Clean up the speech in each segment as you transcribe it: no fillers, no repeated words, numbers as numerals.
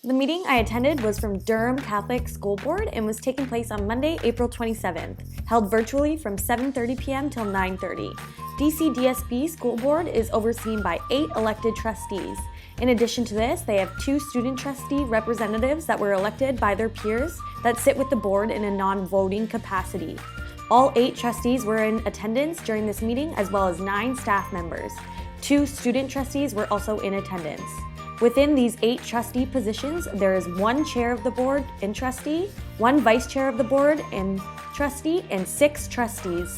The meeting I attended was from Durham Catholic School Board and was taking place on Monday, April 27th, held virtually from 7:30 p.m. till 9:30. DCDSB School Board is overseen by 8 elected trustees. In addition to this, they have 2 student trustee representatives that were elected by their peers that sit with the board in a non-voting capacity. All 8 trustees were in attendance during this meeting, as well as 9 staff members. 2 student trustees were also in attendance. Within these 8 trustee positions, there is 1 chair of the board and trustee, 1 vice chair of the board and trustee, and 6 trustees.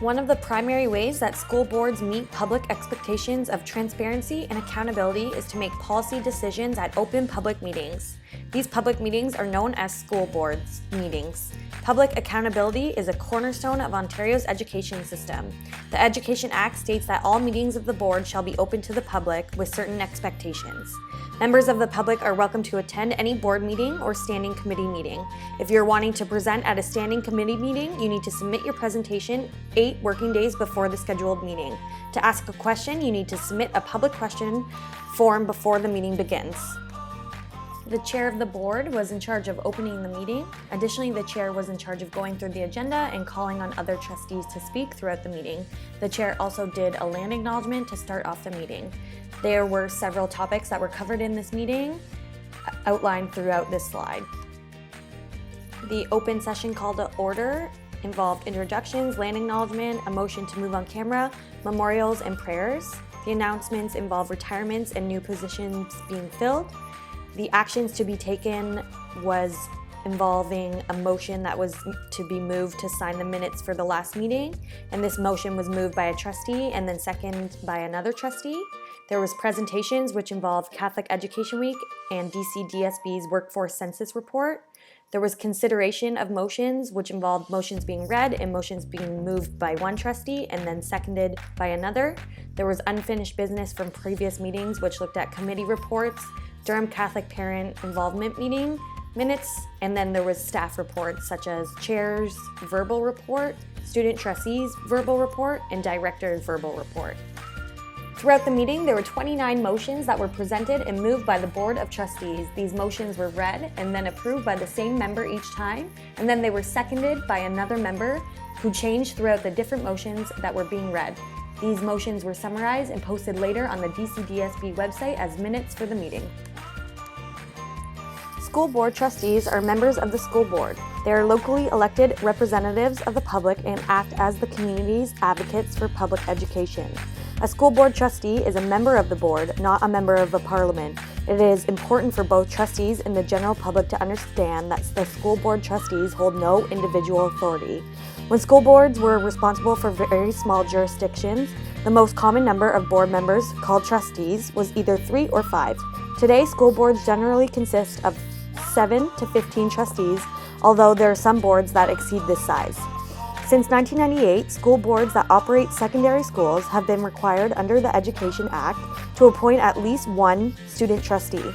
One of the primary ways that school boards meet public expectations of transparency and accountability is to make policy decisions at open public meetings. These public meetings are known as school boards meetings. Public accountability is a cornerstone of Ontario's education system. The Education Act states that all meetings of the board shall be open to the public with certain expectations. Members of the public are welcome to attend any board meeting or standing committee meeting. If you're wanting to present at a standing committee meeting, you need to submit your presentation 8 working days before the scheduled meeting. To ask a question, you need to submit a public question form before the meeting begins. The chair of the board was in charge of opening the meeting. Additionally, the chair was in charge of going through the agenda and calling on other trustees to speak throughout the meeting. The chair also did a land acknowledgement to start off the meeting. There were several topics that were covered in this meeting, outlined throughout this slide. The open session call to order involved introductions, land acknowledgement, a motion to move on camera, memorials, and prayers. The announcements involved retirements and new positions being filled. The actions to be taken was involving a motion that was to be moved to sign the minutes for the last meeting, and this motion was moved by a trustee and then seconded by another trustee. There was presentations which involved Catholic Education Week and DCDSB's Workforce Census Report. There was consideration of motions which involved motions being read and motions being moved by one trustee and then seconded by another. There was unfinished business from previous meetings which looked at committee reports, Durham Catholic Parent Involvement Meeting minutes, and then there was staff reports such as chair's verbal report, student trustees' verbal report, and director's verbal report. Throughout the meeting, there were 29 motions that were presented and moved by the Board of Trustees. These motions were read and then approved by the same member each time, and then they were seconded by another member who changed throughout the different motions that were being read. These motions were summarized and posted later on the DCDSB website as minutes for the meeting. School board trustees are members of the school board. They are locally elected representatives of the public and act as the community's advocates for public education. A school board trustee is a member of the board, not a member of the parliament. It is important for both trustees and the general public to understand that the school board trustees hold no individual authority. When school boards were responsible for very small jurisdictions, the most common number of board members, called trustees, was either 3 or 5. Today, school boards generally consist of 7 to 15 trustees, although there are some boards that exceed this size. Since 1998, school boards that operate secondary schools have been required under the Education Act to appoint at least 1 student trustee.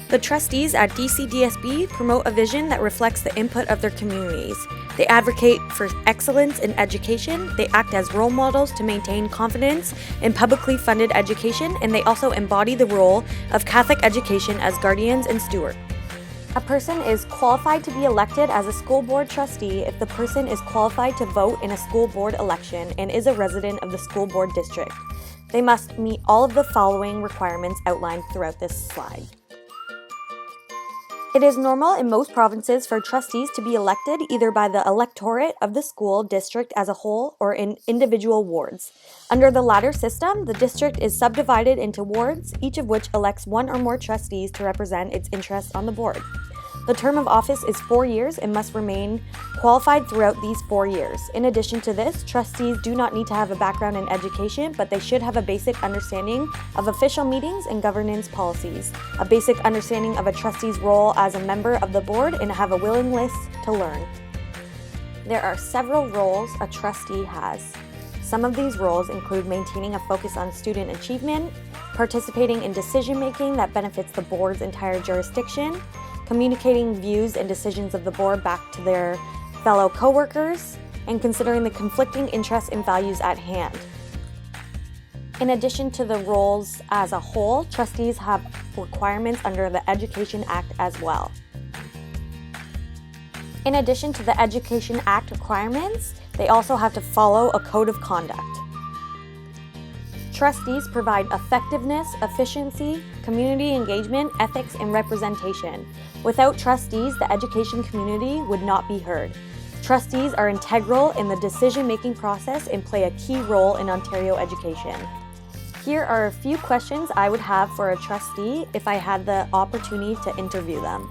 The trustees at DCDSB promote a vision that reflects the input of their communities. They advocate for excellence in education, they act as role models to maintain confidence in publicly funded education, and they also embody the role of Catholic education as guardians and stewards. A person is qualified to be elected as a school board trustee if the person is qualified to vote in a school board election and is a resident of the school board district. They must meet all of the following requirements outlined throughout this slide. It is normal in most provinces for trustees to be elected either by the electorate of the school district as a whole or in individual wards. Under the latter system, the district is subdivided into wards, each of which elects 1 or more trustees to represent its interests on the board. The term of office is 4 years and must remain qualified throughout these 4 years. In addition to this, trustees do not need to have a background in education, but they should have a basic understanding of official meetings and governance policies, a basic understanding of a trustee's role as a member of the board, and have a willingness to learn. There are several roles a trustee has. Some of these roles include maintaining a focus on student achievement, participating in decision-making that benefits the board's entire jurisdiction, communicating views and decisions of the board back to their fellow coworkers, and considering the conflicting interests and values at hand. In addition to the roles as a whole, trustees have requirements under the Education Act as well. In addition to the Education Act requirements, they also have to follow a code of conduct. Trustees provide effectiveness, efficiency, community engagement, ethics, and representation. Without trustees, the education community would not be heard. Trustees are integral in the decision-making process and play a key role in Ontario education. Here are a few questions I would have for a trustee if I had the opportunity to interview them.